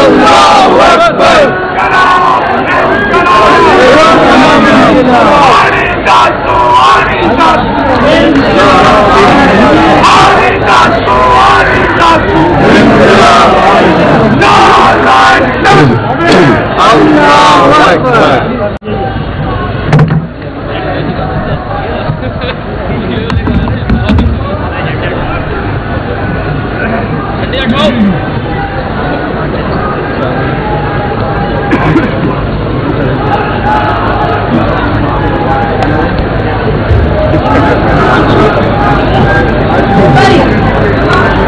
اللہ اکبر اللہ اکبر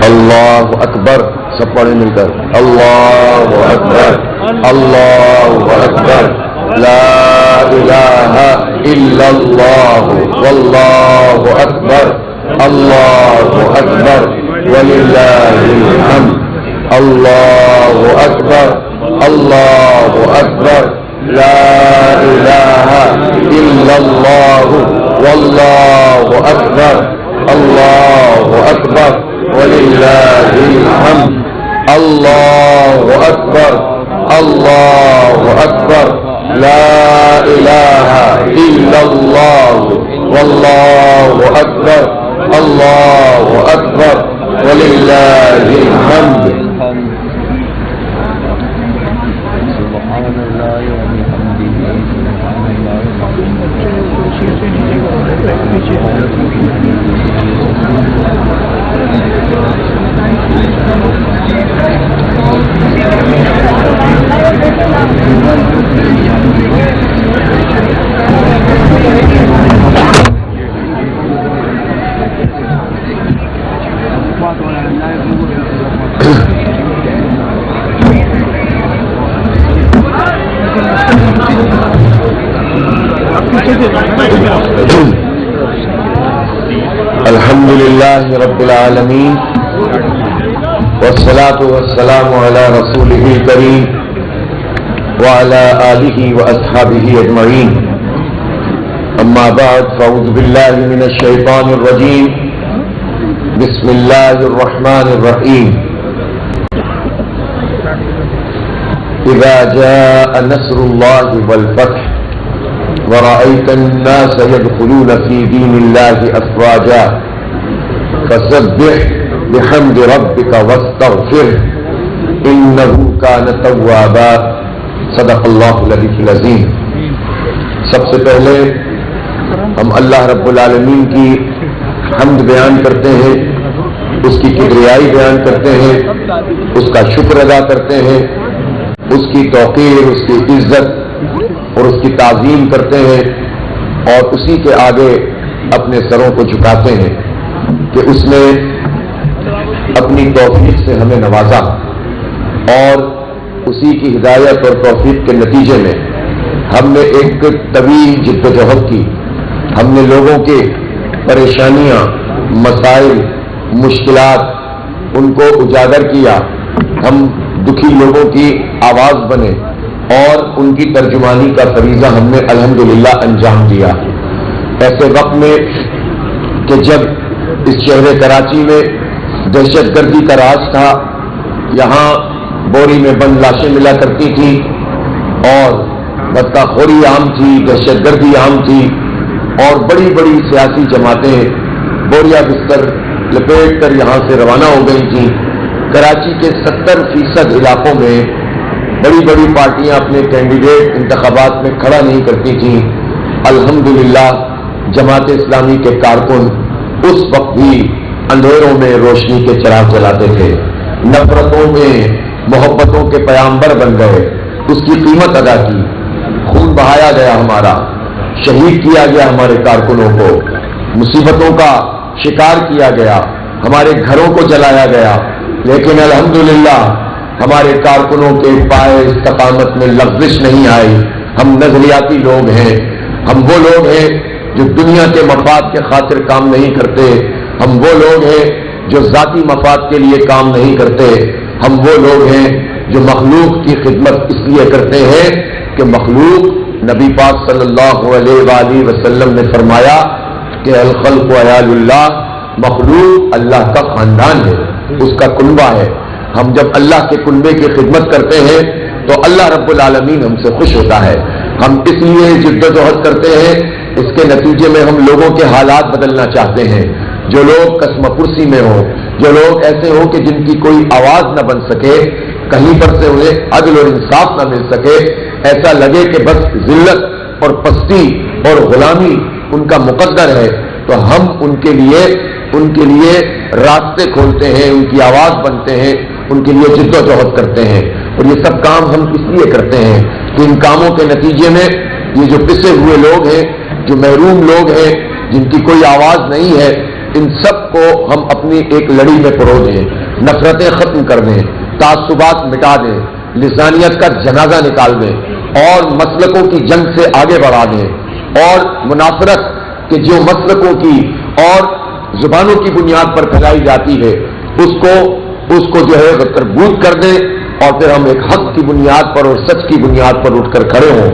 اللہ اکبر. سب پڑھیں مل کر اللہ اکبر اللہ اکبر لا الہ الا اللہ واللہ اکبر اللہ اکبر وللہ الحمد اللہ اکبر اللہ اکبر لا الہ الا اللہ واللہ اکبر اللہ اکبر وللہ الحمد اللہ اکبر اللہ اکبر لا الہ الا اللہ واللہ اکبر اللہ اکبر وللہ الحمد. الحمد للہ رب العالمین والصلاة والسلام علی رسولہ الکریم وعلی آلہ واصحابہ اجمعین. اما بعد فاعوذ باللہ من الشیطان الرجیم. بسم اللہ الرحمن الرحیم. اذا جاء نصر اللہ والفتح ورأيت الناس يدخلون في دين الله أفواجا فسبح بحمد ربك واستغفره إنه كان توابا. صدق اللہ العلی العظیم. سب سے پہلے ہم اللہ رب العالمین کی حمد بیان کرتے ہیں، اس کی کبریائی بیان کرتے ہیں، اس کا شکر ادا کرتے ہیں، اس کی توقیر، اس کی عزت اور اس کی تعظیم کرتے ہیں، اور اسی کے آگے اپنے سروں کو جھکاتے ہیں کہ اس نے اپنی توفیق سے ہمیں نوازا، اور اسی کی ہدایت اور توفیق کے نتیجے میں ہم نے ایک طویل جد و جہد کی. ہم نے لوگوں کے پریشانیاں، مسائل، مشکلات ان کو اجاگر کیا. ہم دکھی لوگوں کی آواز بنے اور ان کی ترجمانی کا فریضہ ہم نے الحمدللہ انجام دیا. ایسے وقت میں کہ جب اس شہر کراچی میں دہشت گردی کا راج تھا، یہاں بوری میں بند لاشیں ملا کرتی تھی اور بدکا خوری عام تھی، دہشت گردی عام تھی، اور بڑی بڑی سیاسی جماعتیں بوریا بستر لپیٹ کر یہاں سے روانہ ہو گئی تھیں. کراچی کے 70% علاقوں میں بڑی بڑی پارٹیاں اپنے کینڈیڈیٹ انتخابات میں کھڑا نہیں کرتی تھیں. الحمدللہ جماعت اسلامی کے کارکن اس وقت بھی اندھیروں میں روشنی کے چراغ جلاتے تھے، نفرتوں میں محبتوں کے پیامبر بن گئے، اس کی قیمت ادا کی. خون بہایا گیا، ہمارا شہید کیا گیا، ہمارے کارکنوں کو مصیبتوں کا شکار کیا گیا، ہمارے گھروں کو جلایا گیا، لیکن الحمدللہ ہمارے کارکنوں کے پائے استقامت میں لغزش نہیں آئی. ہم نظریاتی لوگ ہیں، ہم وہ لوگ ہیں جو دنیا کے مفاد کے خاطر کام نہیں کرتے، ہم وہ لوگ ہیں جو ذاتی مفاد کے لیے کام نہیں کرتے، ہم وہ لوگ ہیں جو مخلوق کی خدمت اس لیے کرتے ہیں کہ مخلوق، نبی پاک صلی اللہ علیہ وآلہ وسلم نے فرمایا کہ الخلق عیال اللہ، مخلوق اللہ کا خاندان ہے، اس کا کنبہ ہے. ہم جب اللہ کے کنبے کی خدمت کرتے ہیں تو اللہ رب العالمین ہم سے خوش ہوتا ہے. ہم اس لیے جدوجہد کرتے ہیں، اس کے نتیجے میں ہم لوگوں کے حالات بدلنا چاہتے ہیں. جو لوگ قسم پرسی میں ہوں، جو لوگ ایسے ہوں کہ جن کی کوئی آواز نہ بن سکے، کہیں پر سے انہیں عدل اور انصاف نہ مل سکے، ایسا لگے کہ بس ذلت اور پستی اور غلامی ان کا مقدر ہے، تو ہم ان کے لیے راستے کھولتے ہیں، ان کی آواز بنتے ہیں، ان کے لیے جد و جہد کرتے ہیں. اور یہ سب کام ہم اس لیے کرتے ہیں کہ ان کاموں کے نتیجے میں یہ جو پسے ہوئے لوگ ہیں، جو محروم لوگ ہیں، جن کی کوئی آواز نہیں ہے، ان سب کو ہم اپنی ایک لڑی میں پرو دیں، نفرتیں ختم کر دیں، تعصبات مٹا دیں، لسانیت کا جنازہ نکال دیں اور مسلکوں کی جنگ سے آگے بڑھا دیں، اور منافرت کے جو مسلکوں کی اور زبانوں کی بنیاد پر پھیلائی جاتی ہے اس کو جو ہے تربوت کر دیں، اور پھر ہم ایک حق کی بنیاد پر اور سچ کی بنیاد پر اٹھ کر کھڑے ہوں.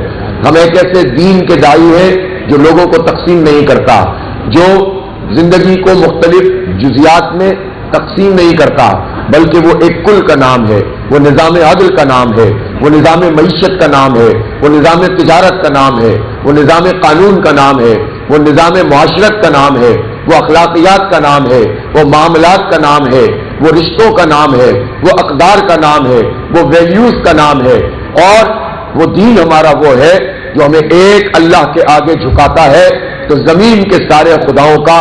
ہم ایک ایسے دین کے داعی ہیں جو لوگوں کو تقسیم نہیں کرتا، جو زندگی کو مختلف جزیات میں تقسیم نہیں کرتا، بلکہ وہ ایک کل کا نام ہے، وہ نظام عدل کا نام ہے، وہ نظام معیشت کا نام ہے، وہ نظام تجارت کا نام ہے، وہ نظام قانون کا نام ہے، وہ نظام معاشرت کا نام ہے، وہ اخلاقیات کا نام ہے، وہ معاملات کا نام ہے، وہ رشتوں کا نام ہے، وہ اقدار کا نام ہے، وہ ویلیوز کا نام ہے. اور وہ دین ہمارا وہ ہے جو ہمیں ایک اللہ کے آگے جھکاتا ہے تو زمین کے سارے خداؤں کا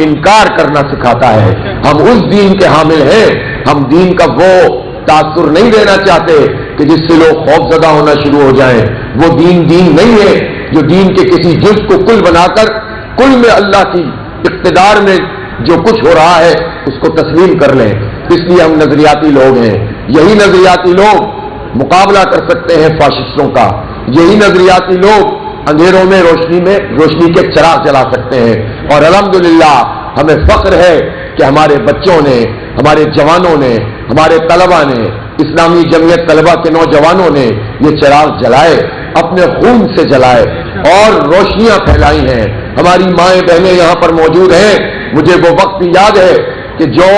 انکار کرنا سکھاتا ہے. ہم اس دین کے حامل ہیں. ہم دین کا وہ تاثر نہیں دینا چاہتے کہ جس سے لوگ خوف زدہ ہونا شروع ہو جائیں. وہ دین نہیں ہے جو دین کے کسی جز کو کل بنا کر کل میں اللہ کی اقتدار میں جو کچھ ہو رہا ہے اس کو تسلیم کر لیں. اس لیے ہم نظریاتی لوگ ہیں. یہی نظریاتی لوگ مقابلہ کر سکتے ہیں فاشسٹوں کا. یہی نظریاتی لوگ اندھیروں میں روشنی کے چراغ جلا سکتے ہیں. اور الحمدللہ ہمیں فخر ہے کہ ہمارے بچوں نے، ہمارے جوانوں نے، ہمارے طلبہ نے، اسلامی جمعیت طلبہ کے نوجوانوں نے یہ چراغ جلائے، اپنے خون سے جلائے اور روشنیاں پھیلائی ہیں. ہماری مائیں بہنیں یہاں پر موجود ہیں. مجھے وہ وقت یاد ہے کہ جو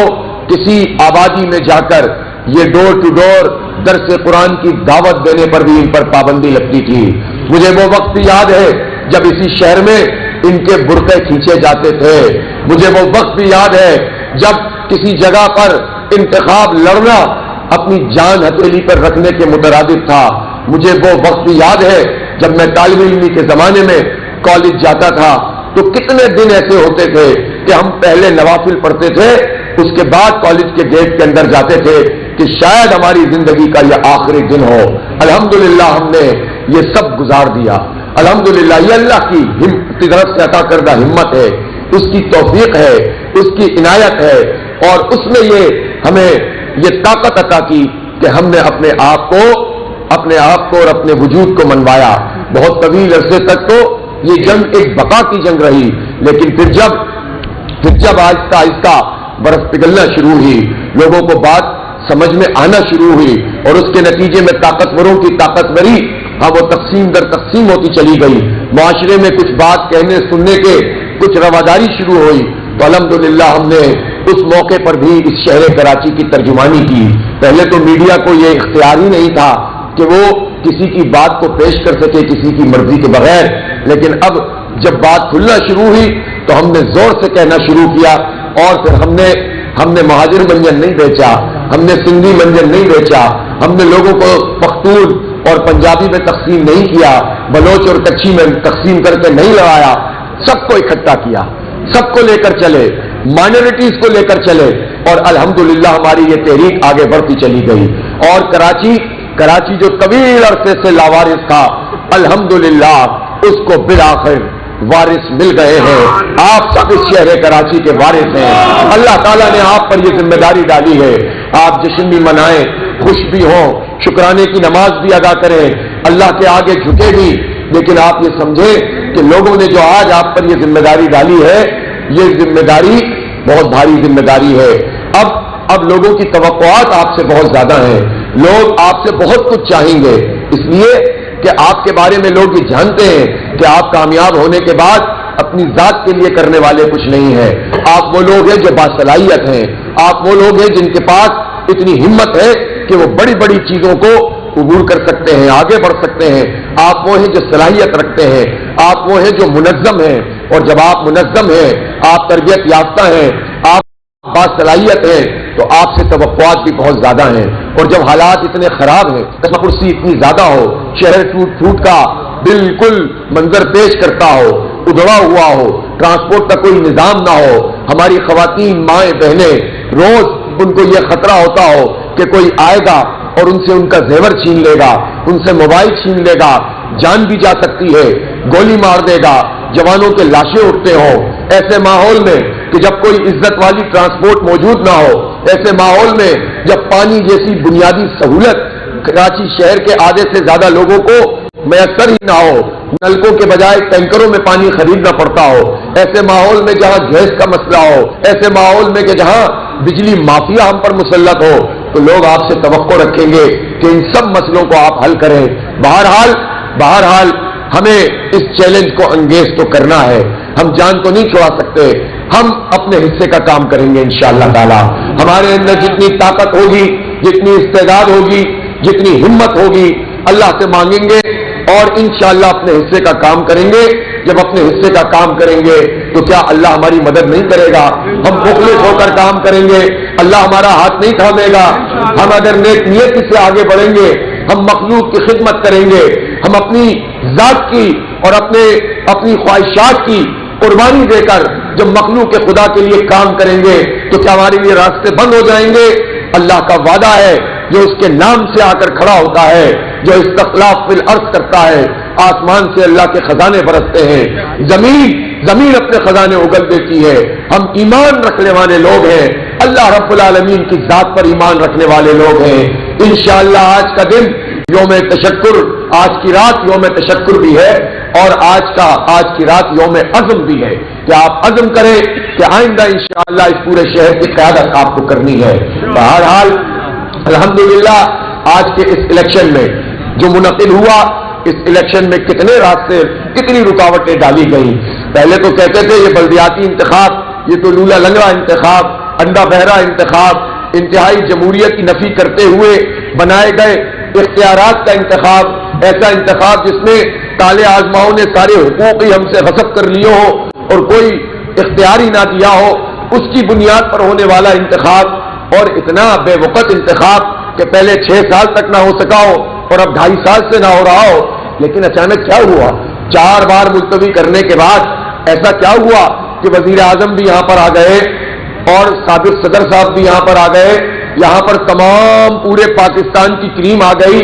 کسی آبادی میں جا کر یہ ڈور ٹو ڈور درس قرآن کی دعوت دینے پر بھی ان پر پابندی لگتی تھی. مجھے وہ وقت یاد ہے جب اسی شہر میں ان کے برقعے کھینچے جاتے تھے. مجھے وہ وقت یاد ہے جب کسی جگہ پر انتخاب لڑنا اپنی جان ہتھیلی پر رکھنے کے مترادف تھا. مجھے وہ وقت یاد ہے جب میں طالب علمی کے زمانے میں کالج جاتا تھا تو کتنے دن ایسے ہوتے تھے کہ ہم پہلے نوافل پڑھتے تھے، اس کے بعد کالج کے گیٹ کے اندر جاتے تھے کہ شاید ہماری زندگی کا یہ آخری دن ہو. الحمدللہ ہم نے یہ سب گزار دیا. الحمدللہ یہ اللہ کی طرف سے عطا کردہ ہمت ہے، اس کی توفیق ہے، اس کی عنایت ہے، اور اس نے یہ ہمیں یہ طاقت عطا کی کہ ہم نے اپنے آپ کو اور اپنے وجود کو منوایا. بہت طویل عرصے تک تو یہ جنگ ایک بقا کی جنگ رہی، لیکن پھر جب آہستہ آہستہ برف پگھلنا شروع ہوئی، لوگوں کو بات سمجھ میں آنا شروع ہوئی، اور اس کے نتیجے میں طاقتوروں کی طاقتوری وہ تقسیم در تقسیم ہوتی چلی گئی. معاشرے میں کچھ بات کہنے سننے کے کچھ رواداری شروع ہوئی، تو الحمدللہ ہم نے اس موقع پر بھی اس شہر کراچی کی ترجمانی کی. پہلے تو میڈیا کو یہ اختیار ہی نہیں تھا کہ وہ کسی کی بات کو پیش کر سکے کسی کی مرضی کے بغیر، لیکن اب جب بات کھلنا شروع ہوئی تو ہم نے زور سے کہنا شروع کیا. اور پھر ہم نے مہاجر منجن نہیں بیچا، ہم نے سندھی منجن نہیں بیچا، ہم نے لوگوں کو پختون اور پنجابی میں تقسیم نہیں کیا، بلوچ اور کچھی میں تقسیم کر کے نہیں لڑایا. سب کو اکٹھا کیا، سب کو لے کر چلے، مائنورٹیز کو لے کر چلے، اور الحمدللہ ہماری یہ تحریک آگے بڑھتی چلی گئی. اور کراچی جو طویل عرصے سے لاوارث تھا، الحمدللہ اس کو بالآخر وارث مل گئے ہیں. آپ سب اس شہر کراچی کے وارث ہیں. اللہ تعالیٰ نے آپ پر یہ ذمہ داری ڈالی ہے. آپ جشن بھی منائیں، خوش بھی ہوں، شکرانے کی نماز بھی ادا کریں، اللہ کے آگے جھکے بھی، لیکن آپ یہ سمجھیں کہ لوگوں نے جو آج آپ پر یہ ذمہ داری ڈالی ہے، یہ ذمہ داری بہت بھاری ذمہ داری ہے. اب لوگوں کی توقعات آپ سے بہت زیادہ ہیں. لوگ آپ سے بہت کچھ چاہیں گے، اس لیے کہ آپ کے بارے میں لوگ یہ جانتے ہیں کہ آپ کامیاب ہونے کے بعد اپنی ذات کے لیے کرنے والے کچھ نہیں ہیں. آپ وہ لوگ ہیں جو باصلاحیت ہیں، آپ وہ لوگ ہیں جن کے پاس اتنی ہمت ہے کہ وہ بڑی بڑی چیزوں کو عبور کر سکتے ہیں، آگے بڑھ سکتے ہیں۔ آپ وہ ہیں جو صلاحیت رکھتے ہیں، آپ وہ ہیں جو منظم ہیں، اور جب آپ منظم ہیں، آپ تربیت یافتہ ہیں، آپ باصلاحیت ہیں، تو آپ سے توقعات بھی بہت زیادہ ہیں۔ اور جب حالات اتنے خراب ہیں، کرسی اتنی زیادہ ہو، شہر ٹوٹ پھوٹ کا بالکل منظر پیش کرتا ہو، ادھڑا ہوا ہو، ٹرانسپورٹ کا کوئی نظام نہ ہو، ہماری خواتین مائیں بہنیں روز ان کو یہ خطرہ ہوتا ہو کہ کوئی آئے گا اور ان سے ان کا زیور چھین لے گا، ان سے موبائل چھین لے گا، جان بھی جا سکتی ہے، گولی مار دے گا، جوانوں کے لاشیں اٹھتے ہوں، ایسے ماحول میں کہ جب کوئی عزت والی ٹرانسپورٹ موجود نہ ہو، ایسے ماحول میں جب پانی جیسی بنیادی سہولت کراچی شہر کے آدھے سے زیادہ لوگوں کو میسر ہی نہ ہو، نلکوں کے بجائے ٹینکروں میں پانی خریدنا پڑتا ہو، ایسے ماحول میں جہاں گیس کا مسئلہ ہو، ایسے ماحول میں کہ جہاں بجلی مافیا ہم پر مسلط ہو، تو لوگ آپ سے توقع رکھیں گے کہ ان سب مسئلوں کو آپ حل کریں۔ بہرحال ہمیں اس چیلنج کو انگیز تو کرنا ہے، ہم جان تو نہیں چھوڑا سکتے، ہم اپنے حصے کا کام کریں گے انشاءاللہ تعالی۔ ہمارے اندر جتنی طاقت ہوگی، جتنی استعداد ہوگی، جتنی ہمت ہوگی، اللہ سے مانگیں گے اور انشاءاللہ اپنے حصے کا کام کریں گے۔ جب اپنے حصے کا کام کریں گے تو کیا اللہ ہماری مدد نہیں کرے گا؟ ہم مخلص ہو کر کام کریں گے، اللہ ہمارا ہاتھ نہیں تھامے گا۔ ہم اگر نیک نیتی سے آگے بڑھیں گے، ہم مخلوق کی خدمت کریں گے، ہم اپنی ذات کی اور اپنی خواہشات کی قربانی دے کر جب مخلوق کے خدا کے لیے کام کریں گے تو کیا ہمارے لیے راستے بند ہو جائیں گے؟ اللہ کا وعدہ ہے، جو اس کے نام سے آ کر کھڑا ہوتا ہے، جو استخلاف فی الارض کرتا ہے، آسمان سے اللہ کے خزانے برستے ہیں، زمین اپنے خزانے اگل دیتی ہے۔ ہم ایمان رکھنے والے لوگ ہیں، اللہ رب العالمین کی ذات پر ایمان رکھنے والے لوگ ہیں۔ انشاءاللہ آج کا دن یوم تشکر، آج کی رات یوم تشکر بھی ہے، اور آج کی رات یوم عزم بھی ہے کہ آپ عزم کریں کہ آئندہ انشاءاللہ اس پورے شہر کی قیادت آپ کو کرنی ہے۔ بہرحال الحمدللہ آج کے اس الیکشن میں جو منعقد ہوا، اس الیکشن میں کتنے راستے، کتنی رکاوٹیں ڈالی گئی۔ پہلے تو کہتے تھے یہ بلدیاتی انتخاب، یہ تو لولا لنگڑا انتخاب، انڈا بہرا انتخاب، انتہائی جمہوریت کی نفی کرتے ہوئے بنائے گئے اختیارات کا انتخاب، ایسا انتخاب جس میں کالے آزماؤں نے سارے حقوق ہی ہم سے غصب کر لیے ہو اور کوئی اختیار ہی نہ دیا ہو، اس کی بنیاد پر ہونے والا انتخاب، اور اتنا بے وقت انتخاب کہ پہلے 6 سال تک نہ ہو سکا ہو اور اب 2.5 سال سے نہ ہو رہا ہو۔ لیکن اچانک کیا ہوا؟ 4 بار ملتوی کرنے کے بعد ایسا کیا ہوا کہ وزیر اعظم بھی یہاں پر آ گئے اور سابق صدر صاحب بھی یہاں پر آ گئے، یہاں پر تمام پورے پاکستان کی کریم آ گئی،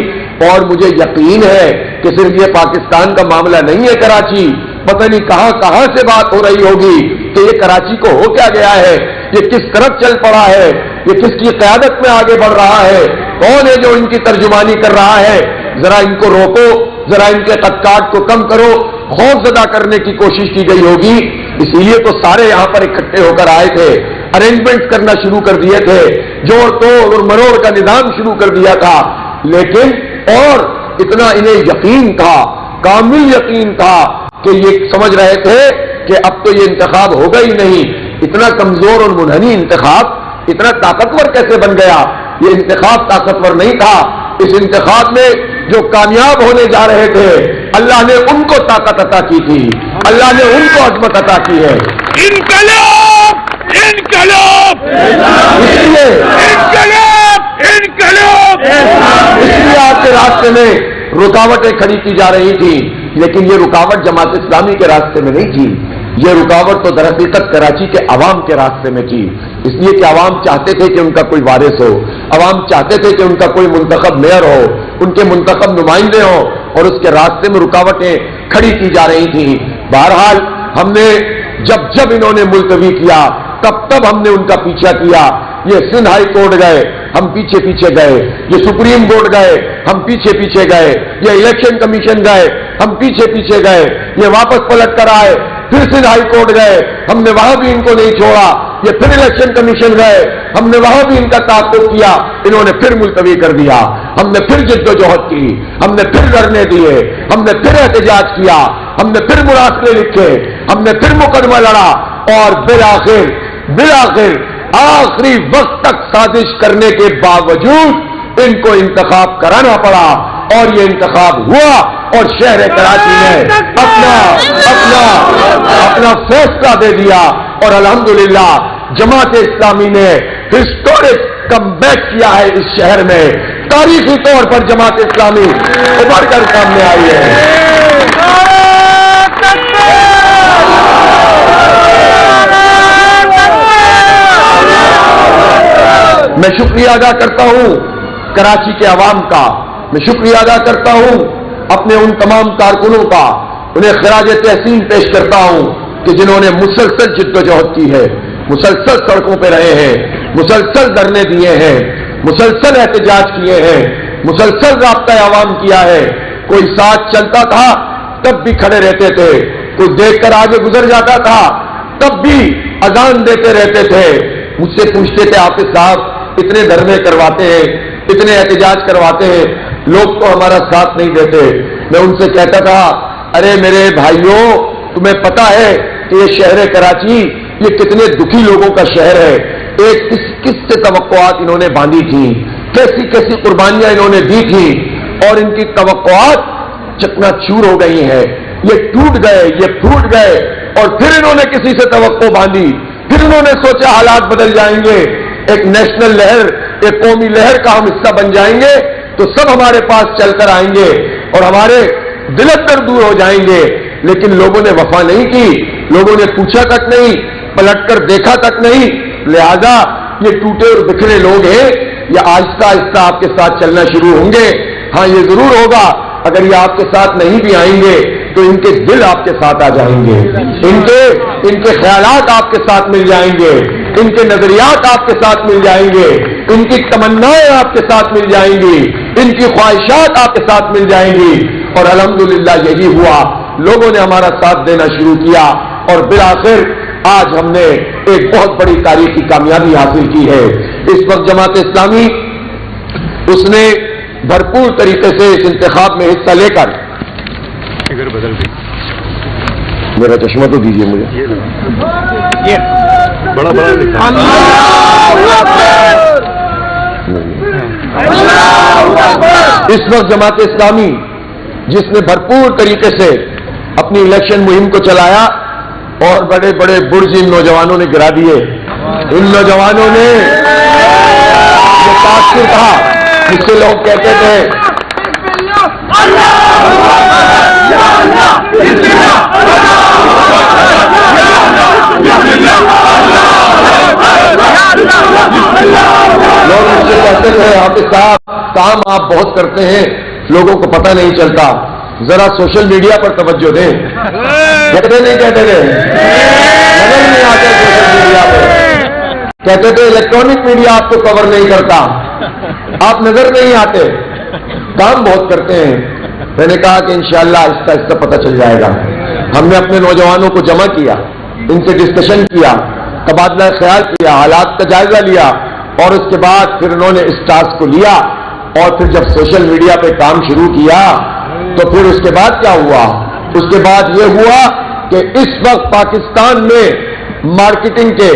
اور مجھے یقین ہے کہ صرف یہ پاکستان کا معاملہ نہیں ہے کراچی، پتہ نہیں کہاں کہاں سے بات ہو رہی ہوگی کہ یہ کراچی کو ہو کیا گیا ہے، یہ کس طرف چل پڑا ہے، یہ کس کی قیادت میں آگے بڑھ رہا ہے، کون ہے جو ان کی ترجمانی کر رہا ہے، ذرا ان کو روکو، ذرا ان کے قطعات کو کم کرو، خوف زدہ کرنے کی کوشش کی گئی ہوگی۔ اسی لیے تو سارے یہاں پر اکٹھے ہو کر آئے تھے، ارینجمنٹ کرنا شروع کر دیے تھے، جوڑ توڑ اور مروڑ کا نظام شروع کر دیا تھا، لیکن اور اتنا انہیں یقین تھا، کامل یقین تھا کہ یہ سمجھ رہے تھے کہ اب تو یہ انتخاب ہوگا ہی نہیں۔ اتنا کمزور اور منحنی انتخاب اتنا طاقتور کیسے بن گیا؟ یہ انتخاب طاقتور نہیں تھا، اس انتخاب میں جو کامیاب ہونے جا رہے تھے اللہ نے ان کو طاقت عطا کی تھی، اللہ نے ان کو عظمت عطا کی ہے۔ انقلاب انقلاب اس لیے آپ کے راستے میں رکاوٹیں کھڑی کی جا رہی تھی، لیکن یہ رکاوٹ جماعت اسلامی کے راستے میں نہیں تھی، یہ رکاوٹ تو در حقیقت کراچی کے عوام کے راستے میں تھی، اس لیے کہ عوام چاہتے تھے کہ ان کا کوئی وارث ہو، عوام چاہتے تھے کہ ان کا کوئی منتخب میئر ہو، ان کے منتخب نمائندے ہوں، اور اس کے راستے میں رکاوٹیں کھڑی کی جا رہی تھیں۔ بہرحال ہم نے جب انہوں نے ملتوی کیا تب ہم نے ان کا پیچھا کیا، یہ سندھ ہائی کورٹ گئے ہم پیچھے پیچھے گئے، یہ سپریم کورٹ گئے ہم پیچھے پیچھے گئے، یہ الیکشن کمیشن گئے ہم پیچھے پیچھے گئے، یہ واپس پلٹ کر آئے، پھر سندھ ہائی کورٹ گئے ہم نے وہاں بھی ان کو نہیں چھوڑا، یہ پھر الیکشن کمیشن گئے ہم نے وہاں بھی ان کا تعاقب کیا، انہوں نے پھر ملتوی کر دیا، ہم نے پھر جد و جہد کی، ہم نے پھر دھرنے دیے، ہم نے پھر احتجاج کیا، ہم نے پھر مراسلے لکھے، ہم نے پھر مقدمہ لڑا، اور بالآخر آخری وقت تک سازش کرنے کے باوجود ان کو انتخاب کرانا پڑا اور یہ انتخاب ہوا اور شہر کراچی نے اپنا فیصلہ دے دیا اور الحمدللہ جماعت اسلامی نے ہسٹورک کم بیک کیا ہے اس شہر میں. تاریخی طور پر جماعت اسلامی ابھر کر سامنے آئی ہے. میں شکریہ ادا کرتا ہوں کراچی کے عوام کا, میں شکریہ ادا کرتا ہوں اپنے ان تمام کارکنوں کا, انہیں خراج تحسین پیش کرتا ہوں کہ جنہوں نے مسلسل جدوجہد کی ہے, مسلسل سڑکوں پہ رہے ہیں, مسلسل دھرنے دیے ہیں, مسلسل احتجاج کیے ہیں, مسلسل رابطہ عوام کیا ہے. کوئی ساتھ چلتا تھا تب بھی کھڑے رہتے تھے, کوئی دیکھ کر آگے گزر جاتا تھا تب بھی اذان دیتے رہتے تھے. مجھ سے پوچھتے تھے حافظ صاحب اتنے دھرنے کرواتے ہیں, اتنے احتجاج کرواتے ہیں, لوگ تو ہمارا ساتھ نہیں دیتے. میں ان سے کہتا تھا ارے میرے بھائیوں, تمہیں پتا ہے کہ یہ شہر کراچی یہ کتنے دکھی لوگوں کا شہر ہے. ایک کس سے توقعات انہوں نے باندھی تھیں, کیسی کیسی قربانیاں انہوں نے دی تھیں, اور ان کی توقعات چکنا چور ہو گئی ہیں. یہ ٹوٹ گئے, یہ پھوٹ گئے, اور پھر انہوں نے کسی سے توقع باندھی, پھر انہوں نے سوچا حالات بدل جائیں گے, ایک نیشنل لہر, ایک قومی لہر کا ہم حصہ بن جائیں گے تو سب ہمارے پاس چل کر آئیں گے اور ہمارے دل اندر دور ہو جائیں گے. لیکن لوگوں نے وفا نہیں کی, لوگوں نے پوچھا تک نہیں, پلٹ کر دیکھا تک نہیں. لہذا یہ ٹوٹے اور بکھرے لوگ ہیں, یہ آہستہ آہستہ آپ کے ساتھ چلنا شروع ہوں گے. ہاں یہ ضرور ہوگا اگر یہ آپ کے ساتھ نہیں بھی آئیں گے تو ان کے دل آپ کے ساتھ آ جائیں گے, ان کے خیالات آپ کے ساتھ مل جائیں گے, ان کے نظریات آپ کے ساتھ مل جائیں گے, ان کی تمنائیں آپ کے ساتھ مل جائیں گی, ان کی خواہشات آپ کے ساتھ مل جائیں گی. اور الحمدللہ یہی ہوا, لوگوں نے ہمارا ساتھ دینا شروع کیا اور بالآخر آج ہم نے ایک بہت بڑی تاریخی کامیابی حاصل کی ہے. اس وقت جماعت اسلامی اس نے بھرپور طریقے سے اس انتخاب میں حصہ لے کر, میرا چشمہ تو دیجیے مجھے, بڑا اس وقت جماعت اسلامی جس نے بھرپور طریقے سے اپنی الیکشن مہم کو چلایا اور بڑے بڑے برج ان نوجوانوں نے گرا دیے. ان نوجوانوں نے جو تاثر تھا, جس سے لوگ کہتے تھے لوگ مجھ سے کہتے تھے حافظ صاحب کام آپ بہت کرتے ہیں, لوگوں کو پتہ نہیں چلتا, ذرا سوشل میڈیا پر توجہ دیں. کہتے نہیں کہتے تھے, نظر نہیں آتے سوشل میڈیا پہ, کہتے تھے الیکٹرانک میڈیا آپ کو کور نہیں کرتا, آپ نظر نہیں آتے, کام بہت کرتے ہیں. میں نے کہا کہ انشاءاللہ آہستہ آہستہ پتہ چل جائے گا. ہم نے اپنے نوجوانوں کو جمع کیا, ان سے ڈسکشن کیا, تبادلہ خیال کیا, حالات کا جائزہ لیا, اور اس کے بعد پھر انہوں نے اس ٹاسک کو لیا. اور پھر جب سوشل میڈیا پہ کام شروع کیا تو پھر اس کے بعد کیا ہوا؟ اس کے بعد یہ ہوا کہ اس وقت پاکستان میں مارکیٹنگ کے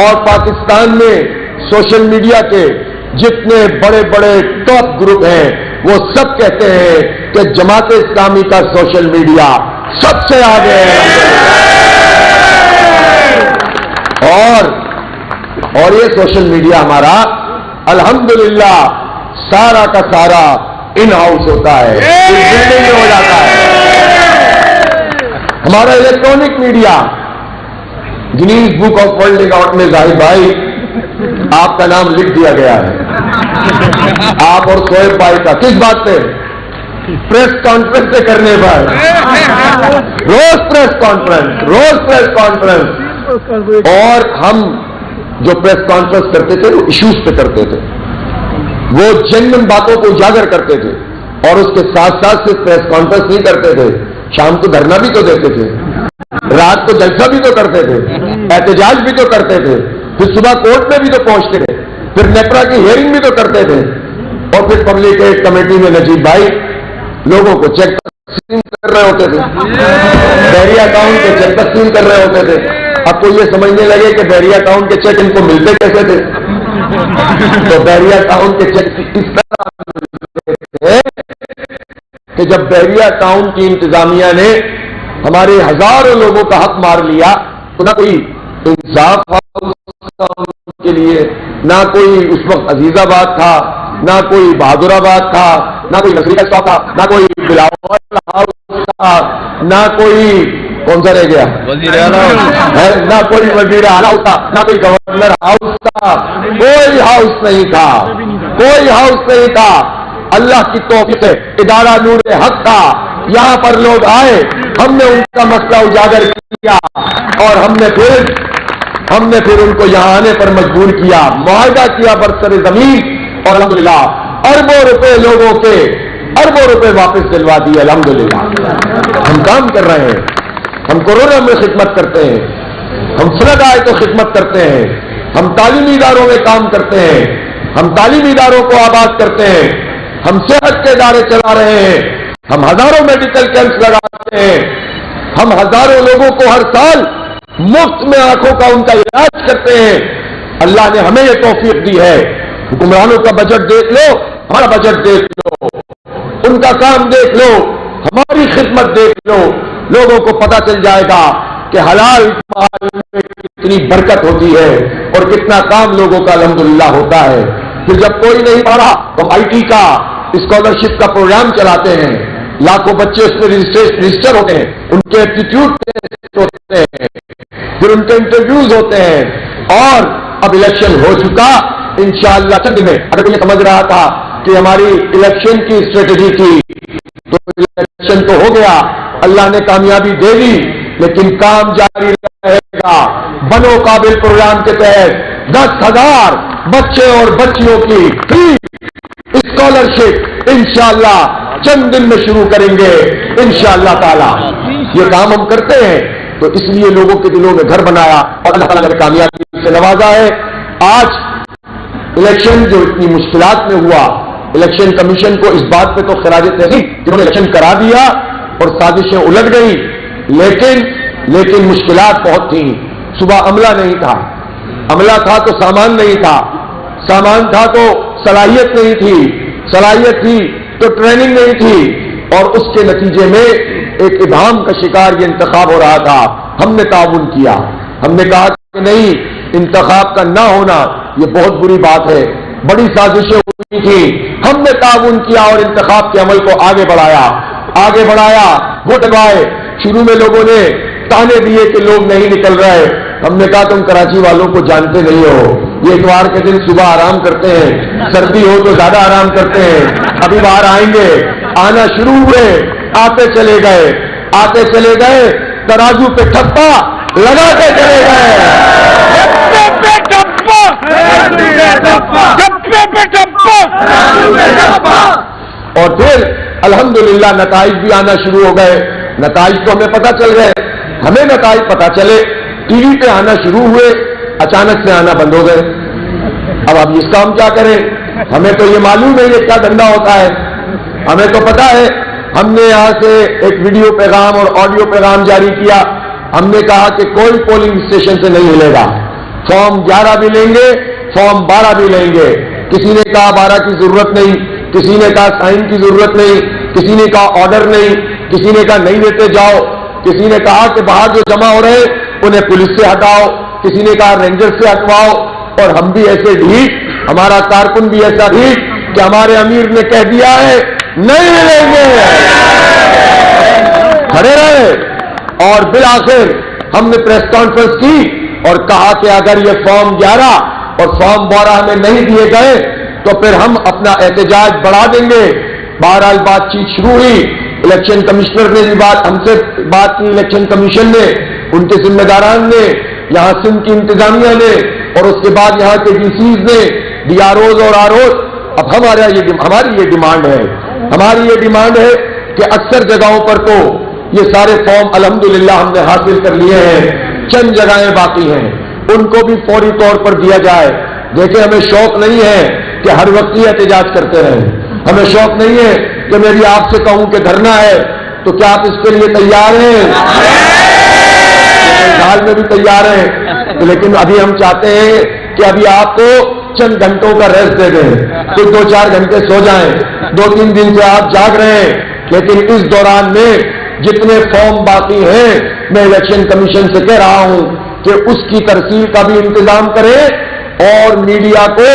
اور پاکستان میں سوشل میڈیا کے جتنے بڑے بڑے ٹاپ گروپ ہیں وہ سب کہتے ہیں کہ جماعت اسلامی کا سوشل میڈیا سب سے آگے ہے. اور یہ سوشل میڈیا ہمارا الحمدللہ سارا کا سارا ان ہاؤس ہوتا ہے, بلڈنگ میں ہو جاتا ہے. ہمارا electronic media Guinness book of world record میں ظاہر بھائی آپ کا نام لکھ دیا گیا ہے, آپ اور سوئب بھائی کا. کس بات پہ؟ پریس کانفرنس سے کرنے پر, روز پریس کانفرنس. اور ہم جو پریس کانفرنس کرتے تھے وہ ایشوز پہ کرتے تھے, وہ جنرل باتوں کو اجاگر کرتے تھے, اور اس کے ساتھ ساتھ صرف پریس کانفرنس نہیں کرتے تھے, شام کو دھرنا بھی تو دیتے تھے, رات کو جلسہ بھی تو کرتے تھے, احتجاج بھی تو کرتے تھے, پھر صبح کورٹ میں بھی تو پہنچتے تھے, پھر نیپرا کی ہیئرنگ بھی تو کرتے تھے, اور پھر پبلک ایڈ کمیٹی میں نجیب بھائی لوگوں کو چیک تقسیم کر رہے ہوتے تھے, بحری اکاؤنٹ کے چیک تقسیم کر رہے ہوتے تھے. اب کوئی یہ سمجھنے لگے کہ بحریہ ٹاؤن کے چیک ان کو ملتے کیسے تھے؟ تو بحریہ ٹاؤن کے چیک اس طرح ملتے تھے کہ جب بحریہ ٹاؤن کی انتظامیہ نے ہمارے ہزاروں لوگوں کا حق مار لیا تو نہ کوئی انصاف کے لیے، نہ کوئی اس وقت عزیز آباد تھا، نہ کوئی بہادر آباد تھا، نہ کوئی نصری کا تھا، نہ کوئی بلاول ہاؤس تھا، نہ کوئی کون سا رہ گیا نہ کوئی وزیر اعلیٰ تھا، نہ کوئی گورنر ہاؤس تھا، کوئی ہاؤس نہیں تھا، کوئی ہاؤس نہیں تھا۔ اللہ کی توفیق ہے، ادارہ نور حق تھا، یہاں پر لوگ آئے، ہم نے ان کا مسئلہ اجاگر کیا اور ہم نے پھر ان کو یہاں آنے پر مجبور کیا، معاہدہ کیا برسر زمین، اور الحمدللہ اربوں روپے لوگوں کے اربوں روپے واپس دلوا دیے۔ الحمدللہ ہم کام کر رہے ہیں، ہم کورونا میں خدمت کرتے ہیں، ہم فلڈ آئے تو خدمت کرتے ہیں، ہم تعلیمی اداروں میں کام کرتے ہیں، ہم تعلیمی اداروں کو آباد کرتے ہیں، ہم صحت کے ادارے چلا رہے ہیں، ہم ہزاروں میڈیکل کیمپس لگاتے ہیں، ہم ہزاروں لوگوں کو ہر سال مفت میں آنکھوں کا ان کا علاج کرتے ہیں۔ اللہ نے ہمیں یہ توفیق دی ہے۔ حکمرانوں کا بجٹ دیکھ لو، ہمارا بجٹ دیکھ لو، ان کا کام دیکھ لو، ہماری خدمت دیکھ لو، لوگوں کو پتہ چل جائے گا کہ حلال مال میں کتنی برکت ہوتی ہے اور کتنا کام لوگوں کا الحمدللہ ہوتا ہے۔ پھر جب کوئی نہیں پڑھا تو آئی ٹی کا اسکالرشپ کا پروگرام چلاتے ہیں، لاکھوں بچے اس میں رجسٹر ہوتے ہیں، ان کے ایپٹیٹیوڈ ٹیسٹ ہوتے ہیں، پھر ان کے انٹرویوز ہوتے ہیں، اور اب الیکشن ہو چکا انشاءاللہ چند میں۔ اگر یہ سمجھ رہا تھا کہ ہماری الیکشن کی اسٹریٹجی تھی تو الیکشن تو ہو گیا، اللہ نے کامیابی دے دی، لیکن کام جاری رہے گا۔ بنو قابل پروگرام کے تحت 10,000 بچے اور بچیوں کی فری اسکالرشپ انشاءاللہ چند دن میں شروع کریں گے انشاءاللہ تعالی۔ یہ کام ہم کرتے ہیں تو اس لیے لوگوں کے دلوں میں گھر بنایا اور اللہ تعالیٰ نے کامیابی سے نوازا ہے۔ آج الیکشن جو اتنی مشکلات میں ہوا، الیکشن کمیشن کو اس بات پہ تو خراج تحسین جنہوں نے الیکشن کرا دیا اور سازشیں الٹ گئی، لیکن مشکلات بہت تھیں۔ صبح عملہ نہیں تھا، عملہ تھا تو سامان نہیں تھا، سامان تھا تو صلاحیت نہیں تھی، صلاحیت تھی تو ٹریننگ نہیں تھی، اور اس کے نتیجے میں ایک ابہام کا شکار یہ انتخاب ہو رہا تھا۔ ہم نے تعاون کیا، ہم نے کہا کہ نہیں، انتخاب کا نہ ہونا یہ بہت بری بات ہے، بڑی سازشیں ہوئی تھی، ہم نے تعاون کیا اور انتخاب کے عمل کو آگے بڑھایا، ووٹ ڈلوائے۔ شروع میں لوگوں نے تانے دیے کہ لوگ نہیں نکل رہے، ہم نے کہا تم کراچی والوں کو جانتے نہیں ہو، یہ اتوار کے دن صبح آرام کرتے ہیں، سردی ہو تو زیادہ آرام کرتے ہیں، ابھی باہر آئیں گے، آنا شروع ہوئے، آتے چلے گئے، ترازو پہ ٹھپا لگاتے چلے گئے، اور پھر الحمدللہ نتائج بھی آنا شروع ہو گئے۔ نتائج تو ہمیں پتہ چل گئے، ہمیں نتائج پتہ چلے، ٹی وی پہ آنا شروع ہوئے، اچانک سے آنا بند ہو گئے۔ اب اس کا ہم کیا کریں؟ ہمیں تو یہ معلوم ہے یہ کیا دھندا ہوتا ہے، ہمیں تو پتا ہے۔ ہم نے یہاں سے ایک ویڈیو پیغام اور آڈیو پیغام جاری کیا، ہم نے کہا کہ کوئی پولنگ اسٹیشن سے نہیں ملے گا، فارم 11 بھی لیں گے، فارم 12 بھی لیں گے۔ کسی نے کہا 12 کی ضرورت نہیں، کسی نے کہا سائن کی ضرورت نہیں، کسی نے کہا آرڈر نہیں، کسی نے کہا نہیں دیتے جاؤ، کسی نے کہا کہ باہر جو جمع ہو رہے انہیں پولیس سے ہٹاؤ، کسی نے کہا رینجر سے ہٹواؤ، اور ہم بھی ایسے ڈھیٹ، ہمارا کارکن بھی ایسا ڈھیٹ کہ ہمارے امیر نے کہہ دیا ہے نہیں ملیں گے، کھڑے رہے۔ اور بالآخر ہم نے پریس کانفرنس کی اور کہا کہ اگر یہ فارم 11 اور فارم 12 ہمیں نہیں دیے گئے تو پھر ہم اپنا احتجاج بڑھا دیں گے۔ بہرحال بات چیت شروع ہوئی، الیکشن کمشنر نے بھی ہم سے بات کی، الیکشن کمیشن نے، ان کے ذمہ داران نے، یہاں سندھ کی انتظامیہ نے، اور اس کے بعد یہاں کے ڈی سیز نے، ڈی آر اوز اور آر اوز۔ اب ہماری یہ ڈیمانڈ ہے کہ اکثر جگہوں پر تو یہ سارے فارم الحمدللہ ہم نے حاصل کر لیے ہیں، چند جگہیں باقی ہیں، ان کو بھی فوری طور پر دیا جائے۔ دیکھیں ہمیں شوق نہیں ہے کہ ہر وقت یہ احتجاج کرتے رہیں، ہمیں شوق نہیں ہے کہ میری آپ سے کہوں کہ دھرنا ہے، تو کیا آپ اس کے لیے تیار ہیں؟ سال میں بھی تیار ہیں، لیکن ابھی ہم چاہتے ہیں کہ ابھی آپ کو چند گھنٹوں کا ریسٹ دے دیں، کچھ 2-4 گھنٹے سو جائیں. 2-3 دن سے آپ جاگ رہے ہیں، لیکن اس دوران میں جتنے فارم باقی ہیں میں الیکشن کمیشن سے کہہ رہا ہوں کہ اس کی ترسیل کا بھی انتظام کریں اور میڈیا کو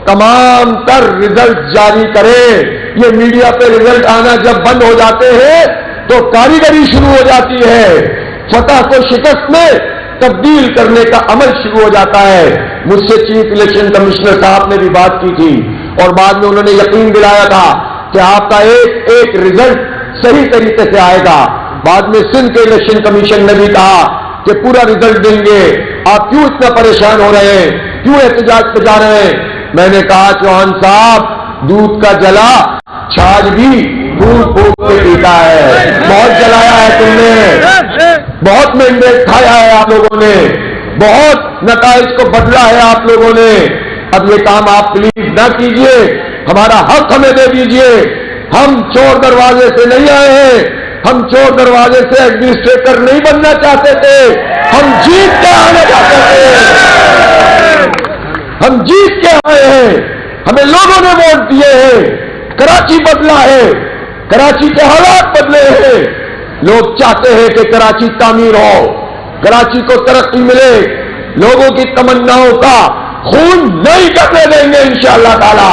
تمام تر رزلٹ جاری کریں. یہ میڈیا پہ رزلٹ آنا جب بند ہو جاتے ہیں تو کاریگری شروع ہو جاتی ہے، فتح کو شکست میں تبدیل کرنے کا عمل شروع ہو جاتا ہے. مجھ سے چیف الیکشن کمشنر صاحب نے بھی بات کی تھی اور بعد میں انہوں نے یقین دلایا تھا کہ آپ کا ایک ایک رزلٹ صحیح طریقے سے آئے گا. بعد میں سندھ کے الیکشن کمیشن نے بھی کہا کہ پورا رزلٹ دیں گے، آپ کیوں اتنا پریشان ہو رہے ہیں، کیوں احتجاج پہ جا رہے ہیں. میں نے کہا چوہان صاحب دودھ کا جلا چھاج بھی پھوٹ پھوٹ کے پیتا ہے. بہت جلایا ہے تم نے، بہت مینڈیٹ کھایا ہے آپ لوگوں نے، بہت نتائج کو بدلا ہے آپ لوگوں نے. اب یہ کام آپ پلیز نہ کیجئے، ہمارا حق ہمیں دے دیجئے. ہم چور دروازے سے نہیں آئے ہیں، ہم چور دروازے سے ایڈمنسٹریٹر نہیں بننا چاہتے تھے، ہم جیت کے آنا چاہتے تھے. ہم جیت کے آئے ہیں، ہمیں لوگوں نے ووٹ دیے ہیں. کراچی بدلا ہے، کراچی کے حالات بدلے ہیں. لوگ چاہتے ہیں کہ کراچی تعمیر ہو، کراچی کو ترقی ملے. لوگوں کی تمناؤں کا خون نہیں کرنے دیں گے انشاءاللہ تعالی.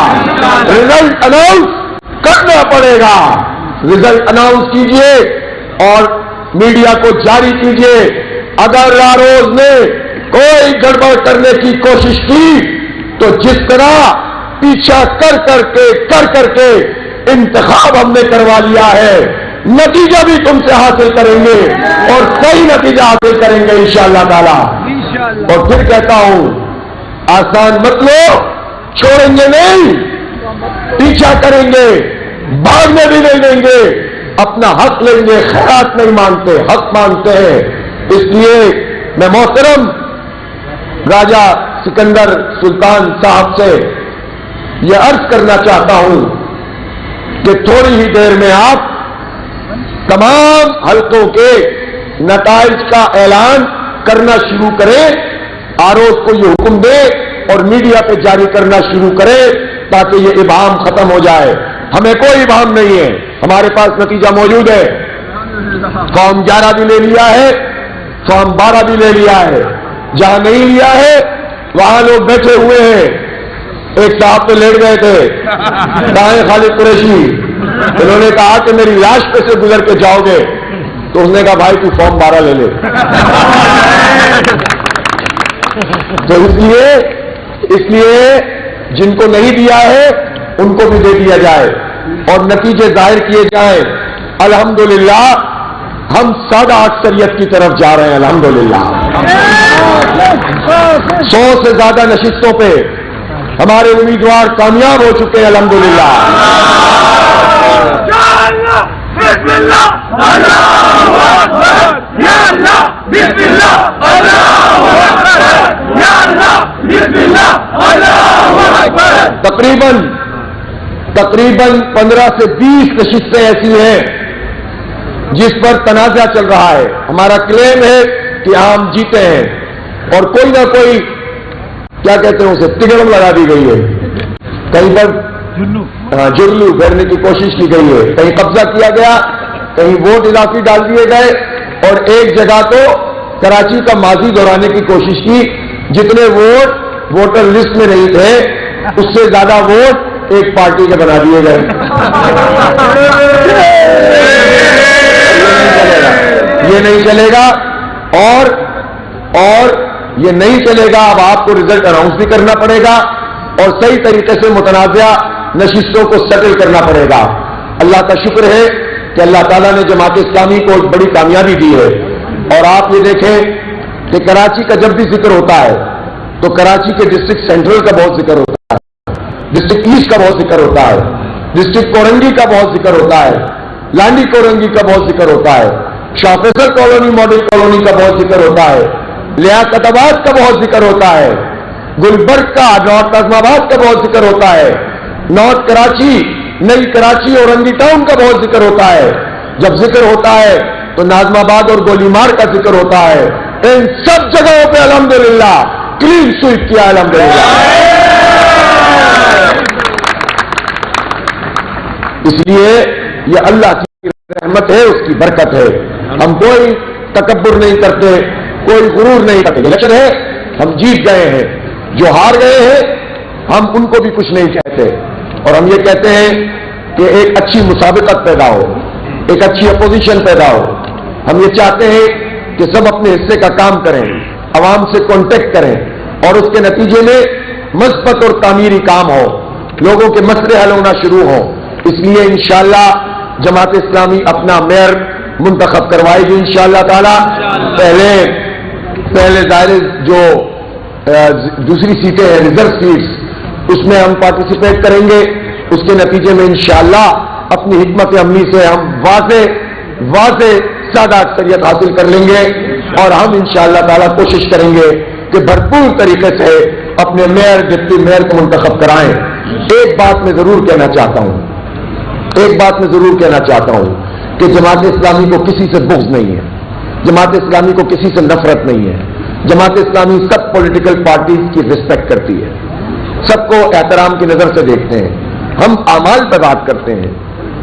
رزلٹ اناؤنس کرنا پڑے گا، رزلٹ اناؤنس کیجئے اور میڈیا کو جاری کیجئے. اگر لاروز نے کوئی گڑبڑ کرنے کی کوشش کی تو جس طرح پیچھا کر کے انتخاب ہم نے کروا لیا ہے، نتیجہ بھی تم سے حاصل کریں گے اور صحیح نتیجہ حاصل کریں گے انشاءاللہ تعالی. اور پھر کہتا ہوں آسان مت لو، چھوڑیں گے نہیں، پیچھا کریں گے، بھاگنے بھی نہیں دیں گے، اپنا حق لیں گے. خیرات نہیں مانتے، حق مانتے ہیں. اس لیے میں محترم راجہ سکندر سلطان صاحب سے یہ عرض کرنا چاہتا ہوں کہ تھوڑی ہی دیر میں آپ تمام حلقوں کے نتائج کا اعلان کرنا شروع کریں. آروز کو یہ حکم دے اور میڈیا پہ جاری کرنا شروع کرے تاکہ یہ ابہام ختم ہو جائے. ہمیں کوئی ابہام نہیں ہے، ہمارے پاس نتیجہ موجود ہے. فارم 11 بھی لے لیا ہے، فارم 12 بھی لے لیا ہے. جہاں نہیں لیا ہے وہاں لوگ بیٹھے ہوئے ہیں. ایک صاحب پہ لیٹ گئے تھے دائیں خالد قریشی، انہوں نے کہا کہ میری لاش پہ سے گزر کے جاؤ گے، تو اس نے کہا بھائی تو فارم 12 لے لے. تو اس لیے جن کو نہیں دیا ہے ان کو بھی دے دیا جائے اور نتیجے ظاہر کیے جائیں. الحمدللہ ہم سادہ اکثریت کی طرف جا رہے ہیں. الحمدللہ 100 سے زیادہ نشستوں پہ ہمارے امیدوار کامیاب ہو چکے ہیں. الحمدللہ. تقریباً 15 سے 20 نشستیں ایسی ہیں جس پر تنازع چل رہا ہے. ہمارا کلیم ہے کہ ہم جیتے ہیں اور کوئی نہ کوئی کیا کہتے ہیں اسے تگڑم لگا دی گئی ہے. کہیں پر جرلو گھیرنے کی کوشش کی گئی ہے، کہیں قبضہ کیا گیا، کہیں ووٹ اضافی ڈال دیے گئے اور ایک جگہ تو کراچی کا ماضی دہرانے کی کوشش کی. جتنے ووٹ ووٹر لسٹ میں نہیں تھے اس سے زیادہ ووٹ ایک پارٹی کے بنا دیے گئے. یہ نہیں چلے گا اور یہ نہیں چلے گا. اب آپ کو رزلٹ اناؤنس بھی کرنا پڑے گا اور صحیح طریقے سے متنازع نشستوں کو سیٹل کرنا پڑے گا. اللہ کا شکر ہے کہ اللہ تعالیٰ نے جماعت اسلامی کو ایک بڑی کامیابی دی ہے. اور آپ یہ دیکھیں کہ کراچی کا جب بھی ذکر ہوتا ہے تو کراچی کے ڈسٹرکٹ سینٹرل کا بہت ذکر ہوتا ہے، ڈسٹرکٹ ایسٹ کا بہت ذکر ہوتا ہے، ڈسٹرکٹ کورنگی کا بہت ذکر ہوتا ہے، لانڈی کورنگی کا بہت ذکر ہوتا ہے، شاہ فیصل کالونی ماڈل کالونی کا بہت ذکر ہوتا ہے، لیاقت آباد کا بہت ذکر ہوتا ہے، گلبرگ کا، نارتھ ناظم آباد کا بہت ذکر ہوتا ہے، نارتھ کراچی، نئی کراچی اور رنگی ٹاؤن کا بہت ذکر ہوتا ہے. جب ذکر ہوتا ہے تو ناظم آباد اور گولی مار کا ذکر ہوتا ہے. ان سب جگہوں پہ الحمدللہ کلین سویپ کیا الحمدللہ. اس لیے یہ اللہ کی رحمت ہے، اس کی برکت ہے. ہم کوئی تکبر نہیں کرتے، کوئی غرور نہیں کرتے. الیکشن ہے، ہم جیت گئے ہیں. جو ہار گئے ہیں ہم ان کو بھی کچھ نہیں کہتے، اور ہم یہ کہتے ہیں کہ ایک اچھی مسابقت پیدا ہو، ایک اچھی اپوزیشن پیدا ہو. ہم یہ چاہتے ہیں کہ سب اپنے حصے کا کام کریں، عوام سے کانٹیکٹ کریں، اور اس کے نتیجے میں مثبت اور تعمیری کام ہو، لوگوں کے مسئلے حل ہونا شروع ہوں. اس لیے انشاءاللہ جماعت اسلامی اپنا میئر منتخب کروائے گی انشاءاللہ تعالی. پہلے ظاہر جو دوسری سیٹیں ہیں ریزرو سیٹس، اس میں ہم پارٹیسپیٹ کریں گے. اس کے نتیجے میں انشاءاللہ اپنی حکمت عملی سے ہم واضح سادہ اکثریت حاصل کر لیں گے، اور ہم انشاءاللہ تعالی کوشش کریں گے کہ بھرپور طریقے سے اپنے میئر ڈپٹی میئر کو منتخب کرائیں. ایک بات میں ضرور کہنا چاہتا ہوں کہ جماعت اسلامی کو کسی سے بغض نہیں ہے، جماعت اسلامی کو کسی سے نفرت نہیں ہے. جماعت اسلامی سب پولیٹیکل پارٹیز کی رسپیکٹ کرتی ہے، سب کو احترام کی نظر سے دیکھتے ہیں. ہم اعمال پہ بات کرتے ہیں،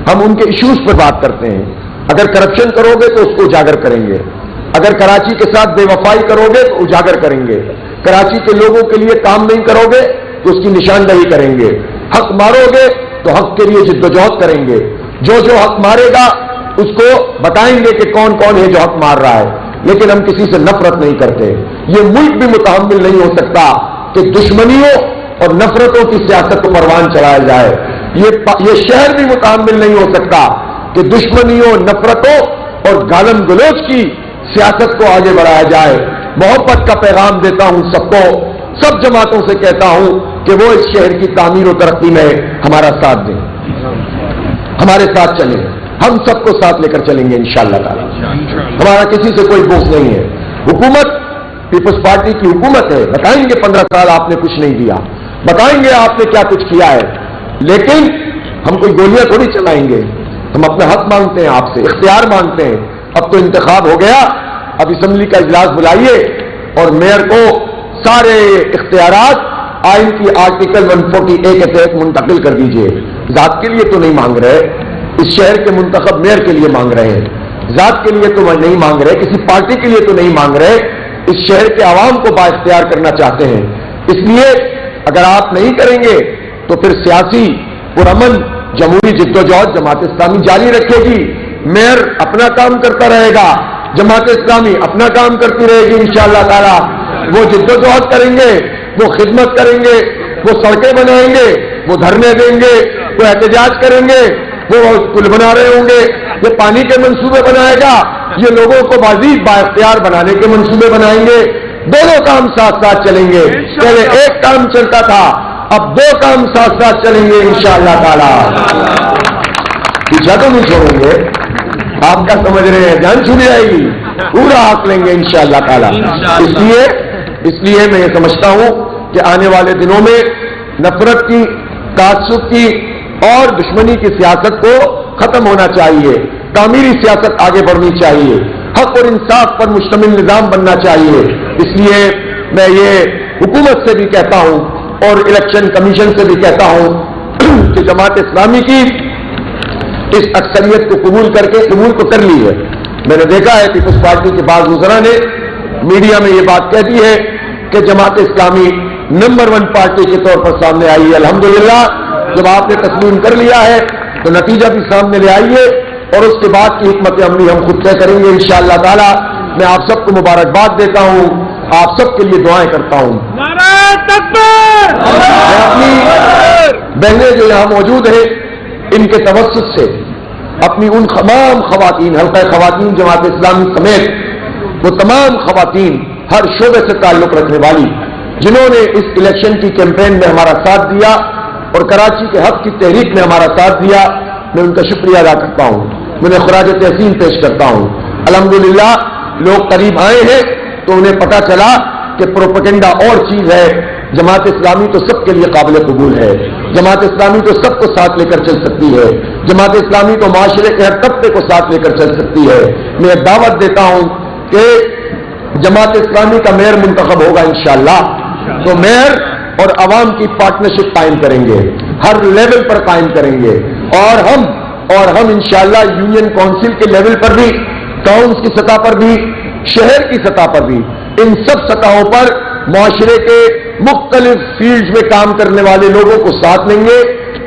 ہم ان کے ایشوز پہ بات کرتے ہیں. اگر کرپشن کرو گے تو اس کو اجاگر کریں گے، اگر کراچی کے ساتھ بے وفائی کرو گے تو اجاگر کریں گے، کراچی کے لوگوں کے لیے کام نہیں کرو گے تو اس کی نشاندہی کریں گے، حق مارو گے تو حق کے لیے جدوجہد کریں گے. جو حق مارے گا اس کو بتائیں گے کہ کون کون ہے جو حق مار رہا ہے. لیکن ہم کسی سے نفرت نہیں کرتے. یہ ملک بھی متحمل نہیں ہو سکتا کہ دشمنیوں اور نفرتوں کی سیاست کو پروان چلایا جائے. یہ شہر بھی متحمل نہیں ہو سکتا کہ دشمنیوں، نفرتوں اور گالم گلوچ کی سیاست کو آگے بڑھایا جائے. محبت کا پیغام دیتا ہوں سب کو، سب جماعتوں سے کہتا ہوں کہ وہ اس شہر کی تعمیر و ترقی میں ہمارا ساتھ دیں، ہمارے ساتھ چلیں. ہم سب کو ساتھ لے کر چلیں گے انشاءاللہ تعالی. ہمارا کسی سے کوئی بغض نہیں ہے. حکومت پیپلز پارٹی کی حکومت ہے. بتائیں گے 15 سال آپ نے کچھ نہیں دیا، بتائیں گے آپ نے کیا کچھ کیا ہے، لیکن ہم کوئی گولیاں تھوڑی چلائیں گے. ہم اپنا حق مانگتے ہیں، آپ سے اختیار مانگتے ہیں. اب تو انتخاب ہو گیا، اب اسمبلی کا اجلاس بلائیے اور میئر کو سارے اختیارات آئین کی آرٹیکل 140A کے تحت منتقل کر دیجئے. ذات کے لیے تو نہیں مانگ رہے، اس شہر کے منتخب میئر کے لیے مانگ رہے ہیں. ذات کے لیے تو نہیں مانگ رہے، کسی پارٹی کے لیے تو نہیں مانگ رہے، اس شہر کے عوام کو بااختیار کرنا چاہتے ہیں. اس لیے اگر آپ نہیں کریں گے تو پھر سیاسی پرامن جمہوری جدوجہد جماعت اسلامی جاری رکھے گی. میئر اپنا کام کرتا رہے گا، جماعت اسلامی اپنا کام کرتی رہے گی انشاءاللہ تعالی. وہ جدوجہد کریں گے، وہ خدمت کریں گے، وہ سڑکیں بنائیں گے، وہ دھرنے دیں گے، وہ احتجاج کریں گے، وہ پل بنا رہے ہوں گے، یہ پانی کے منصوبے بنائے گا، یہ لوگوں کو مزید بااختیار بنانے کے منصوبے بنائیں گے. دونوں کام ساتھ ساتھ چلیں گے. پہلے ایک کام چلتا تھا، اب 2 کام ساتھ ساتھ چلیں گے انشاءاللہ تعالی. پیچھا تو نہیں چھوڑیں گے، آپ کا سمجھ رہے ہیں، جان چھوڑ جائے گی، پورا حق لیں گے انشاءاللہ تعالی. اس لیے میں یہ سمجھتا ہوں کہ آنے والے دنوں میں نفرت کی، تعصب کی اور دشمنی کی سیاست کو ختم ہونا چاہیے. تعمیری سیاست آگے بڑھنی چاہیے، حق اور انصاف پر مشتمل نظام بننا چاہیے. اس لیے میں یہ حکومت سے بھی کہتا ہوں اور الیکشن کمیشن سے بھی کہتا ہوں کہ جماعت اسلامی کی اس اکثریت کو قبول تو کر لی ہے. میں نے دیکھا ہے پیپلز پارٹی کے بعض وزراء نے میڈیا میں یہ بات کہہ دی ہے کہ جماعت اسلامی نمبر 1 پارٹی کے طور پر سامنے آئی ہے. الحمدللہ جب آپ نے تسلیم کر لیا ہے تو نتیجہ بھی سامنے لے آئیے، اور اس کے بعد کی حکمت عملی ہم خود طے کریں گے انشاءاللہ تعالی. میں آپ سب کو مبارکباد دیتا ہوں، آپ سب کے لیے دعائیں کرتا ہوں. نعرہ تکبیر! میں اپنی بہنیں جو یہاں موجود ہیں ان کے توسط سے اپنی ان تمام خواتین، حلقہ خواتین جماعت اسلامی سمیت وہ تمام خواتین ہر شعبے سے تعلق رکھنے والی جنہوں نے اس الیکشن کی کیمپین میں ہمارا ساتھ دیا اور کراچی کے حق کی تحریک میں ہمارا ساتھ دیا، میں ان کا شکریہ ادا کرتا ہوں. میں خراج تحسین پیش کرتا ہوں. الحمدللہ لوگ قریب آئے ہیں تو انہیں پتا چلا کہ پروپیگنڈا اور چیز ہے. جماعت اسلامی تو سب کے لیے قابل قبول ہے، جماعت اسلامی تو سب کو ساتھ لے کر چل سکتی ہے، جماعت اسلامی تو معاشرے کے ہر طبقے کو ساتھ لے کر چل سکتی ہے. میں دعوت دیتا ہوں کہ جماعت اسلامی کا میئر منتخب ہوگا انشاءاللہ، تو میئر اور عوام کی پارٹنرشپ قائم کریں گے، ہر لیول پر قائم کریں گے، اور ہم انشاءاللہ یونین کونسل کے لیول پر بھی، ٹاؤنز کی سطح پر بھی، شہر کی سطح پر بھی، ان سب سطحوں پر معاشرے کے مختلف فیلڈز میں کام کرنے والے لوگوں کو ساتھ لیں گے،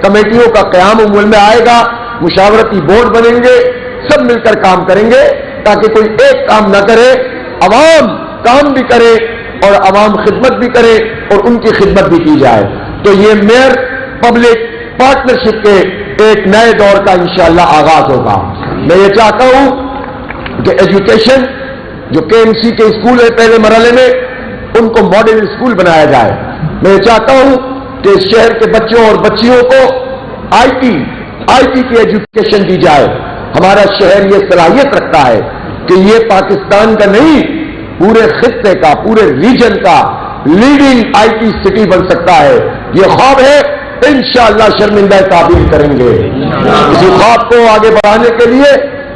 کمیٹیوں کا قیام عمل میں آئے گا، مشاورتی بورڈ بنیں گے، سب مل کر کام کریں گے تاکہ کوئی ایک کام نہ کرے، عوام کام بھی کرے اور عوام خدمت بھی کرے اور ان کی خدمت بھی کی جائے۔ تو یہ میئر پبلک پارٹنرشپ کے ایک نئے دور کا انشاءاللہ آغاز ہوگا۔ میں یہ چاہتا ہوں کہ ایجوکیشن جو کے ایم سی کے اسکول ہے پہلے مرحلے میں، ان کو ماڈل اسکول بنایا جائے۔ میں یہ چاہتا ہوں کہ اس شہر کے بچوں اور بچیوں کو آئی ٹی کی ایجوکیشن دی جائے۔ ہمارا شہر یہ صلاحیت رکھتا ہے کہ یہ پاکستان کا نہیں، پورے خطے کا، پورے ریجن کا لیڈنگ آئی ٹی سٹی بن سکتا ہے۔ یہ خواب ہے، انشاءاللہ شرمندہ تعبیر کریں گے۔ اسی خواب کو آگے بڑھانے کے لیے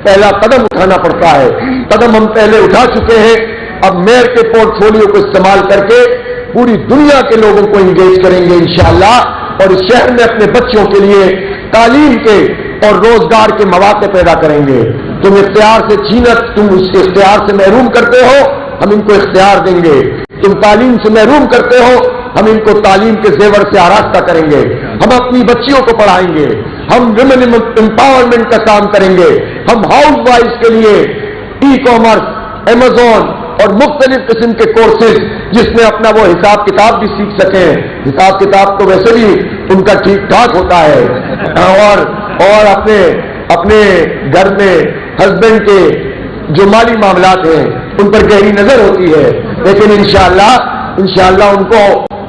پہلا قدم اٹھانا پڑتا ہے۔ قدم ہم پہلے اٹھا چکے ہیں، اب میئر کے پورٹ فولیو کو استعمال کر کے پوری دنیا کے لوگوں کو انگیج کریں گے انشاءاللہ، اور اس شہر میں اپنے بچوں کے لیے تعلیم کے اور روزگار کے مواقع پیدا کریں گے۔ تم اختیار سے تم اس اختیار سے محروم کرتے ہو، ہم ان کو اختیار دیں گے۔ تم تعلیم سے محروم کرتے ہو، ہم ان کو تعلیم کے زیور سے آراستہ کریں گے۔ ہم اپنی بچیوں کو پڑھائیں گے، ہم ویمن امپاورمنٹ کا کام کریں گے۔ ہم ہاؤس وائف کے لیے ای کامرس، امیزون اور مختلف قسم کے کورسز، جس میں اپنا وہ حساب کتاب بھی سیکھ سکیں۔ حساب کتاب تو ویسے بھی ان کا ٹھیک ٹھاک ہوتا ہے، اور اپنے گھر میں ہسبینڈ کے جو مالی معاملات ہیں ان پر گہری نظر ہوتی ہے، لیکن انشاءاللہ ان کو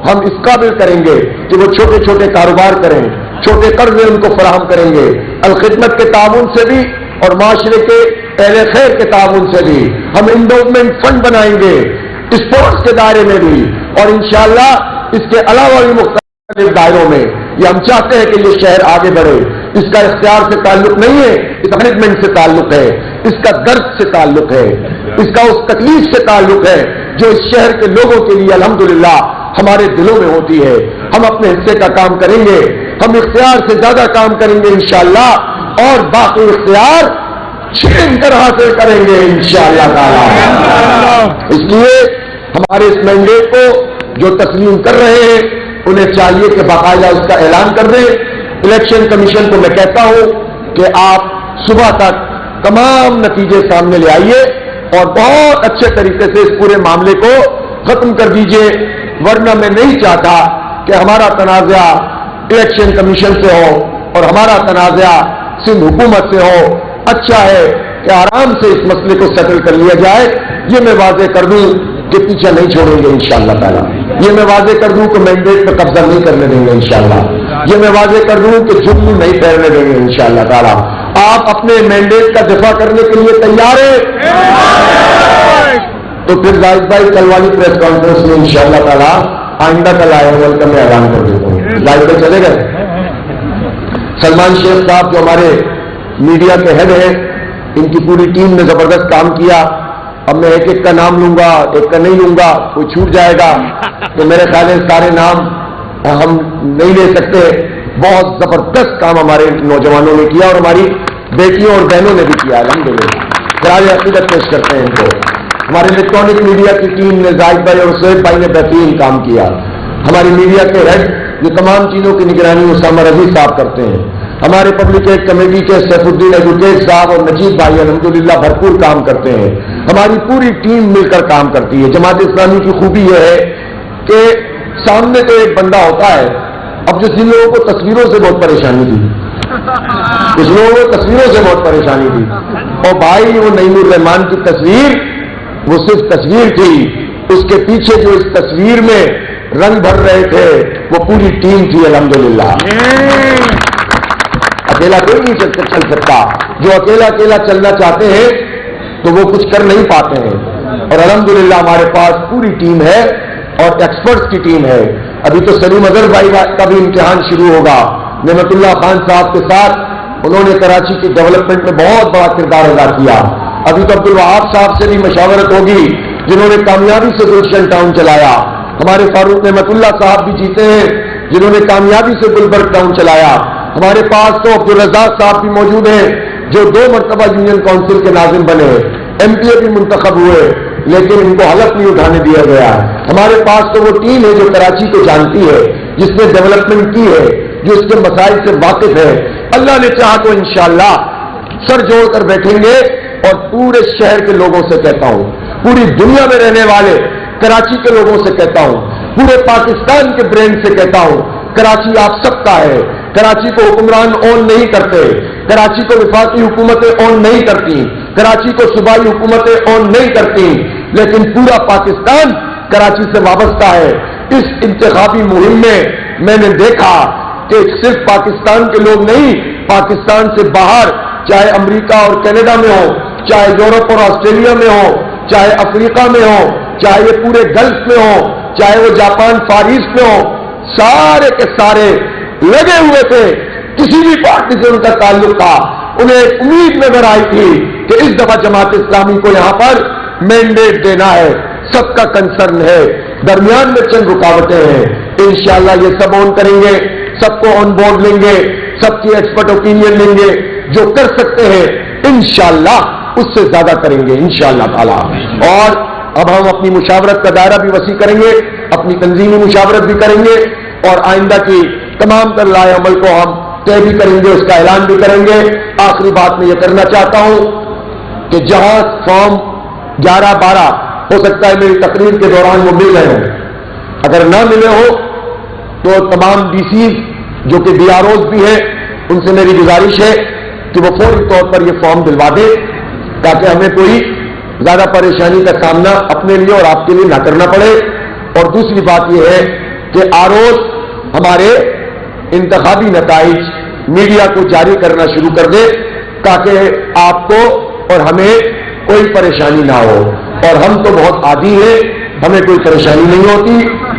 ہم اس قابل کریں گے کہ وہ چھوٹے چھوٹے کاروبار کریں، چھوٹے قرضے ان کو فراہم کریں گے۔ الخدمت کے تعاون سے بھی اور معاشرے کے اہل خیر کے تعاون سے بھی ہم انڈومنٹ فنڈ بنائیں گے، اسپورٹس کے دائرے میں بھی، اور انشاءاللہ اس کے علاوہ بھی مختلف دائروں میں۔ یہ ہم چاہتے ہیں کہ یہ شہر آگے بڑھے۔ اس کا اختیار سے تعلق نہیں ہے، اس مینجمنٹ سے تعلق ہے، اس کا درد سے تعلق ہے، اس کا اس تکلیف سے تعلق ہے جو اس شہر کے لوگوں کے لیے الحمدللہ ہمارے دلوں میں ہوتی ہے۔ ہم اپنے حصے کا کام کریں گے، ہم اختیار سے زیادہ کام کریں گے انشاءاللہ، اور باقی اختیار چھین کر حاصل کریں گے انشاءاللہ تعالی۔ اس لیے ہمارے اس مینڈیٹ کو جو تسلیم کر رہے ہیں انہیں چاہیے کہ باقاعدہ اس کا اعلان کر دیں۔ الیکشن کمیشن کو میں کہتا ہوں کہ آپ صبح تک تمام نتیجے سامنے لے آئیے اور بہت اچھے طریقے سے اس پورے معاملے کو ختم کر دیجئے، ورنہ میں نہیں چاہتا کہ ہمارا تنازع الیکشن کمیشن سے ہو اور ہمارا تنازع سندھ حکومت سے ہو۔ اچھا ہے کہ آرام سے اس مسئلے کو سیٹل کر لیا جائے۔ یہ میں واضح کر دوں کہ پیچھے نہیں چھوڑیں گے انشاءاللہ تعالی۔ یہ میں واضح کر دوں کہ مینڈیٹ پہ قبضہ نہیں کرنے دیں گے انشاءاللہ۔ یہ میں واضح کر دوں کہ جرم نہیں پھیلنے دیں گے انشاءاللہ تعالی۔ آپ اپنے مینڈیٹ کا دفاع کرنے کے لیے تیار ہیں؟ تو پھر زاہد بھائی کل والی پریس کانفرنس میں انشاءاللہ تعالی آئندہ کل آئے ہوئے کا میں اعلان کر دیتا ہوں۔ زاہد بھائی چلے گئے؟ سلمان شیخ صاحب جو ہمارے میڈیا کے ہیڈ ہیں، ان کی پوری ٹیم نے زبردست کام کیا۔ اب میں ایک ایک کا نام لوں گا، ایک کا نہیں لوں گا، کوئی چھوٹ جائے گا تو میرے خیال ہے سارے نام ہم نہیں لے سکتے۔ بہت زبردست کام ہمارے نوجوانوں نے کیا اور ہماری بیٹیوں اور بہنوں نے بھی کیا الحمدللہ۔ خراج عقیدت پیش کرتے ہیں ان کو۔ ہمارے الیکٹرانک میڈیا کی ٹیم نے زاہد بھائی اور سہیب بھائی نے بہترین کام کیا۔ ہماری میڈیا کے ہیڈ یہ تمام چیزوں کی نگرانی اسامہ رضی صاحب کرتے ہیں۔ ہمارے پبلک ایڈ کمیٹی کے سیف الدین ایڈوکیٹ صاحب اور نجیب بھائی الحمدللہ بھرپور کام کرتے ہیں۔ ہماری پوری ٹیم مل کر کام کرتی ہے۔ جماعت اسلامی کی خوبی یہ ہے کہ سامنے تو ایک بندہ ہوتا ہے۔ اب جن لوگوں کو تصویروں سے بہت پریشانی تھی، کچھ لوگوں کو تصویروں سے بہت پریشانی تھی، اور بھائی وہ نعیم الرحمان کی تصویر وہ صرف تصویر تھی، اس کے پیچھے جو اس تصویر میں رنگ بھر رہے تھے وہ پوری ٹیم تھی الحمدللہ۔ اکیلا کوئی نہیں چل سکتا۔ جو اکیلا چلنا چاہتے ہیں تو وہ کچھ کر نہیں پاتے ہیں، اور الحمدللہ ہمارے پاس پوری ٹیم ہے اور ایکسپرٹس کی ٹیم ہے۔ ابھی تو سلیم اظہر بھائی کا بھی امتحان شروع ہوگا۔ نعمت اللہ خان صاحب کے ساتھ انہوں نے کراچی کی ڈیولپمنٹ میں بہت بڑا کردار ادا کیا۔ ابھی تو عبد الوہاب صاحب سے بھی مشاورت ہوگی جنہوں نے کامیابی سے گلشن ٹاؤن چلایا. ہمارے فاروق نعمت اللہ صاحب بھی جیتے ہیں جنہوں نے کامیابی سے گلبرگ ٹاؤن چلایا. ہمارے پاس تو عبدالرزاق صاحب بھی موجود ہیں جو 2 مرتبہ یونین کونسل کے ناظم بنے, MP بھی منتخب ہوئے, لیکن ان کو حلف نہیں اٹھانے دیا گیا. ہمارے پاس تو وہ ٹیم ہے جو کراچی کو جانتی ہے, جس نے ڈیولپمنٹ کی ہے, جو اس کے مسائل سے واقف ہے. اللہ نے چاہا تو انشاءاللہ سر جوڑ کر بیٹھیں گے اور پورے شہر کے لوگوں سے کہتا ہوں, پوری دنیا میں رہنے والے کراچی کے لوگوں سے کہتا ہوں, پورے پاکستان کے برین سے کہتا ہوں, کراچی آپ سب کا ہے. کراچی کو حکمران اون نہیں کرتے, کراچی کو وفاقی حکومتیں اون نہیں کرتی, کراچی کو صوبائی حکومتیں اون نہیں کرتی, لیکن پورا پاکستان کراچی سے وابستہ ہے. اس انتخابی مہم میں نے دیکھا کہ صرف پاکستان کے لوگ نہیں, پاکستان سے باہر چاہے امریکہ اور کینیڈا میں ہو, چاہے یورپ اور آسٹریلیا میں ہو, چاہے افریقہ میں ہو, چاہے یہ پورے گلف میں ہو, چاہے وہ جاپان فار ایسٹ میں ہو, سارے کے سارے لگے ہوئے تھے. کسی بھی پارٹی سے ان کا تعلق تھا, انہیں ایک امید نظر آئی تھی کہ اس دفعہ جماعت اسلامی کو یہاں پر مینڈیٹ دینا ہے. سب کا کنسرن ہے, درمیان میں چند رکاوٹیں ہیں, انشاءاللہ یہ سب آن کریں گے, سب کو آن بورڈ لیں گے, سب کی ایکسپرٹ اوپینین لیں گے, جو کر سکتے ہیں انشاءاللہ اس سے زیادہ کریں گے انشاءاللہ تعالی. اور اب ہم اپنی مشاورت کا دائرہ بھی وسیع کریں گے, اپنی تنظیمی مشاورت بھی کریں گے, اور آئندہ کی تمام تر لائے عمل کو ہم طے بھی کریں گے, اس کا اعلان بھی کریں گے. آخری بات میں یہ کرنا چاہتا ہوں کہ جہاں فارم 11-12 ہو سکتا ہے میری تقریر کے دوران وہ مل رہے ہوں, اگر نہ ملے ہو تو تمام DCs جو کہ BROs بھی ہیں ان سے میری گزارش ہے کہ وہ فوری طور پر یہ فارم دلوا دیں تاکہ ہمیں کوئی زیادہ پریشانی کا سامنا اپنے لیے اور آپ کے لیے نہ کرنا پڑے. اور دوسری بات یہ ہے کہ ROs ہمارے انتخابی نتائج میڈیا کو جاری کرنا شروع کر دے تاکہ آپ کو اور ہمیں کوئی پریشانی نہ ہو. اور ہم تو بہت عادی ہیں, ہمیں کوئی پریشانی نہیں ہوتی,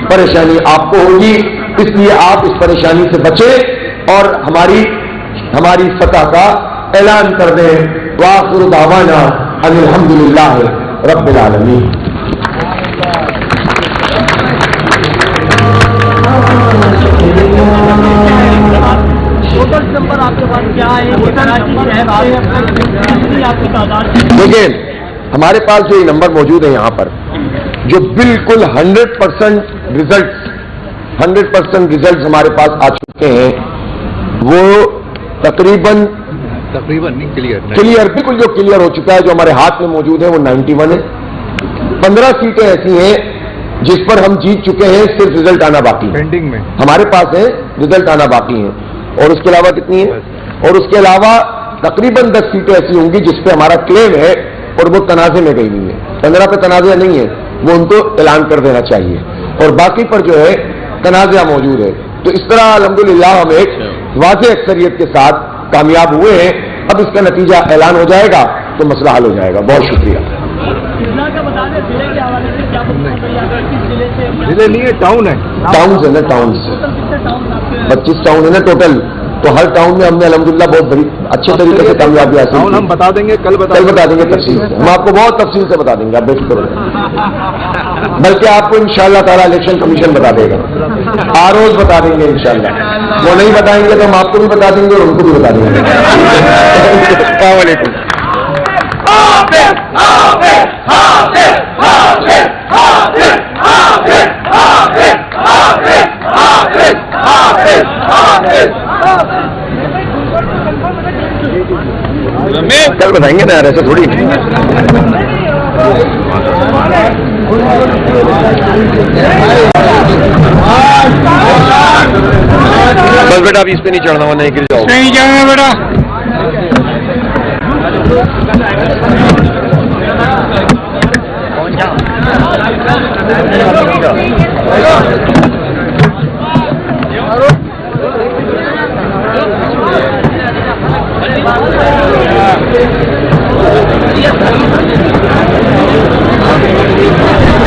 پریشانی آپ کو ہوگی, اس لیے آپ اس پریشانی سے بچیں اور ہماری فتح کا اعلان کر دیں. وآخر دعوانا ان الحمدللہ رب العالمین. دیکھیں ہمارے پاس جو یہ نمبر موجود ہے یہاں پر جو بالکل 100% ریزلٹس ہمارے پاس آ چکے ہیں, وہ تقریباً کلیئر بالکل جو کلیئر ہو چکا ہے, جو ہمارے ہاتھ میں موجود ہے وہ 91 ہے. 15 سیٹیں ایسی ہیں جس پر ہم جیت چکے ہیں, صرف رزلٹ آنا باقی ہے. پینڈنگ میں ہمارے پاس ہے, رزلٹ آنا باقی ہے. اور اس کے علاوہ کتنی ہے؟ اور اس کے علاوہ تقریباً 10 سیٹیں ایسی ہوں گی جس پہ ہمارا کلیم ہے اور وہ تنازع میں گئی نہیں ہے. 15 پہ تنازع نہیں ہے, وہ ان کو اعلان کر دینا چاہیے, اور باقی پر جو ہے تنازع موجود ہے. تو اس طرح الحمدللہ ہم ایک واضح اکثریت کے ساتھ کامیاب ہوئے ہیں. اب اس کا نتیجہ اعلان ہو جائے گا تو مسئلہ حل ہو جائے گا. بہت شکریہ. ضلع نہیں ہے, ٹاؤن ہے. ٹاؤن ہے نا, ٹاؤن 25 ٹاؤن ہے نا ٹوٹل. تو ہر ٹاؤن میں ہم نے الحمدللہ بہت بڑی اچھے طریقے سے کامیابی حاصل کی. ہم بتا دیں گے, کل بتا دیں گے تفصیل سے, ہم آپ کو بہت تفصیل سے بتا دیں گے, آپ بے فکر رہیں. بلکہ آپ کو انشاءاللہ تعالی الیکشن کمیشن بتا دے گا, ROs بتا دیں گے انشاءاللہ. وہ نہیں بتائیں گے تو ہم آپ کو بھی بتا دیں گے اور ان کو بھی بتا دیں گے. السلام علیکم. کل بتائیں گے نا یار, ایسا تھوڑی. بس بیٹا ابھی اس پہ نہیں چڑھنا, وہ نہیں گر جاؤ, نہیں جاؤں گا بیٹا.